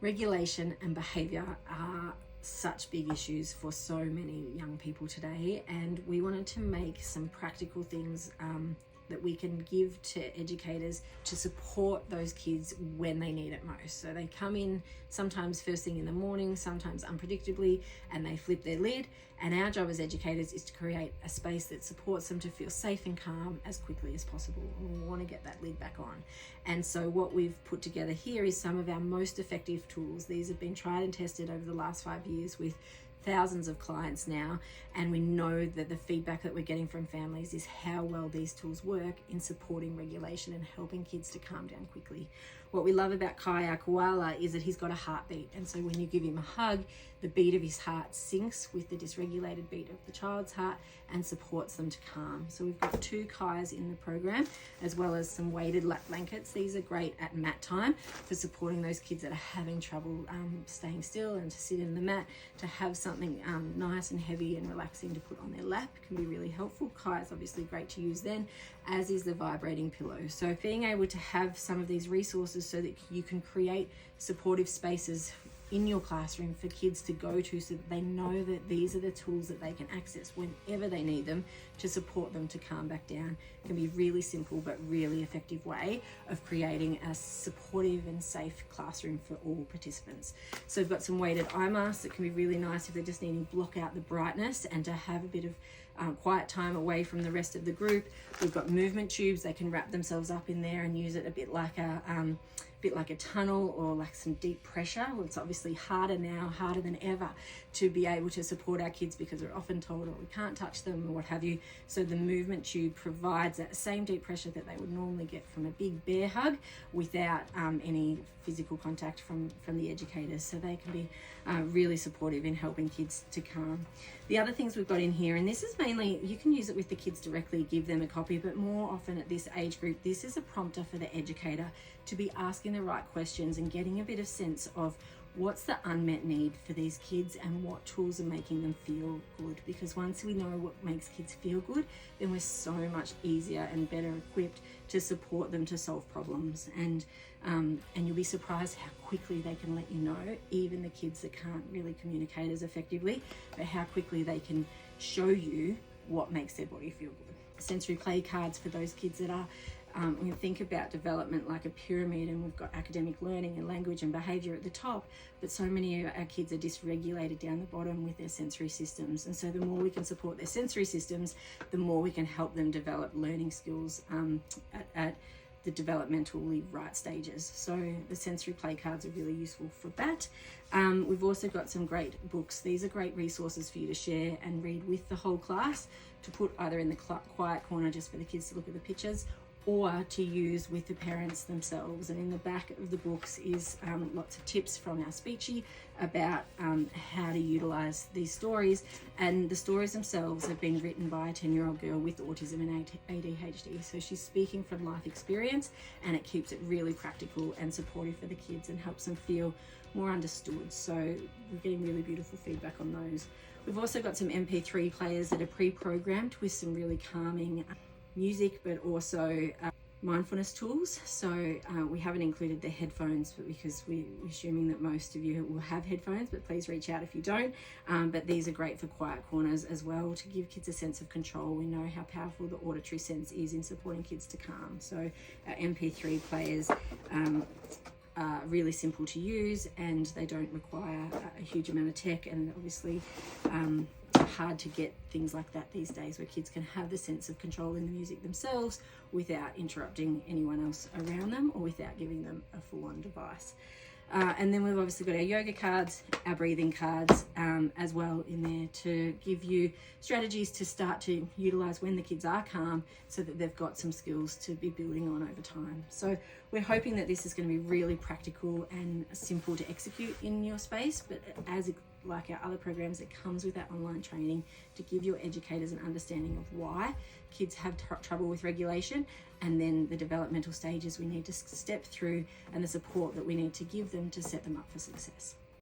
Regulation and behaviour are such big issues for so many young people today, and we wanted to make some practical things that we can give to educators to support those kids when they need it most. So they come in sometimes first thing in the morning, sometimes unpredictably, and they flip their lid. And our job as educators is to create a space that supports them to feel safe and calm as quickly as possible. And we want to get that lid back on. And so what we've put together here is some of our most effective tools. These have been tried and tested over the last 5 years with thousands of clients now, and we know that the feedback that we're getting from families is how well these tools work in supporting regulation and helping kids to calm down quickly. What we love about Kai, our koala, is that he's got a heartbeat, and so when you give him a hug, the beat of his heart syncs with the dysregulated beat of the child's heart and supports them to calm. So we've got 2 Kais in the program, as well as some weighted lap blankets. These are great at mat time for supporting those kids that are having trouble staying still, and to sit in the mat, to have something nice and heavy and relaxing to put on their lap can be really helpful. Kai is obviously great to use then, as is the vibrating pillow. So being able to have some of these resources so that you can create supportive spaces in your classroom for kids to go to, so that they know that these are the tools that they can access whenever they need them to support them to calm back down, can be really simple but really effective way of creating a supportive and safe classroom for all participants. So we've got some weighted eye masks that can be really nice if they're just needing to block out the brightness and to have a bit of quiet time away from the rest of the group. We've got movement tubes. They can wrap themselves up in there and use it a bit like a tunnel or like some deep pressure. Well, it's obviously harder now, harder than ever, to be able to support our kids because we're often told we can't touch them or what have you. So the movement tube provides that same deep pressure that they would normally get from a big bear hug without any physical contact from the educators. So they can be really supportive in helping kids to calm. The other things we've got in here, and this is mainly, you can use it with the kids directly, give them a copy, but more often at this age group, this is a prompter for the educator to be asking the right questions and getting a bit of sense of what's the unmet need for these kids and what tools are making them feel good. Because once we know what makes kids feel good, then we're so much easier and better equipped to support them to solve problems. And you'll be surprised how quickly they can let you know, even the kids that can't really communicate as effectively, but how quickly they can show you what makes their body feel good. Sensory play cards for those kids that are we think about development like a pyramid, and we've got academic learning and language and behaviour at the top, but so many of our kids are dysregulated down the bottom with their sensory systems. And so the more we can support their sensory systems, the more we can help them develop learning skills at the developmentally right stages. So the sensory play cards are really useful for that. We've also got some great books. These are great resources for you to share and read with the whole class, to put either in the quiet corner just for the kids to look at the pictures, or to use with the parents themselves. And in the back of the books is lots of tips from our speechy about how to utilize these stories. And the stories themselves have been written by a 10-year-old girl with autism and ADHD. So she's speaking from life experience, and it keeps it really practical and supportive for the kids and helps them feel more understood. So we're getting really beautiful feedback on those. We've also got some MP3 players that are pre-programmed with some really calming music, but also mindfulness tools. So we haven't included the headphones, but because we're assuming that most of you will have headphones, but please reach out if you don't. But these are great for quiet corners as well, to give kids a sense of control. We know how powerful the auditory sense is in supporting kids to calm. So our MP3 players are really simple to use, and they don't require a huge amount of tech, and obviously hard to get things like that these days, where kids can have the sense of control in the music themselves without interrupting anyone else around them or without giving them a full-on device. And then we've obviously got our yoga cards, our breathing cards as well in there, to give you strategies to start to utilize when the kids are calm, so that they've got some skills to be building on over time. So we're hoping that this is going to be really practical and simple to execute in your space, but as like our other programs, it comes with that online training to give your educators an understanding of why kids have trouble with regulation, and then the developmental stages we need to step through and the support that we need to give them to set them up for success.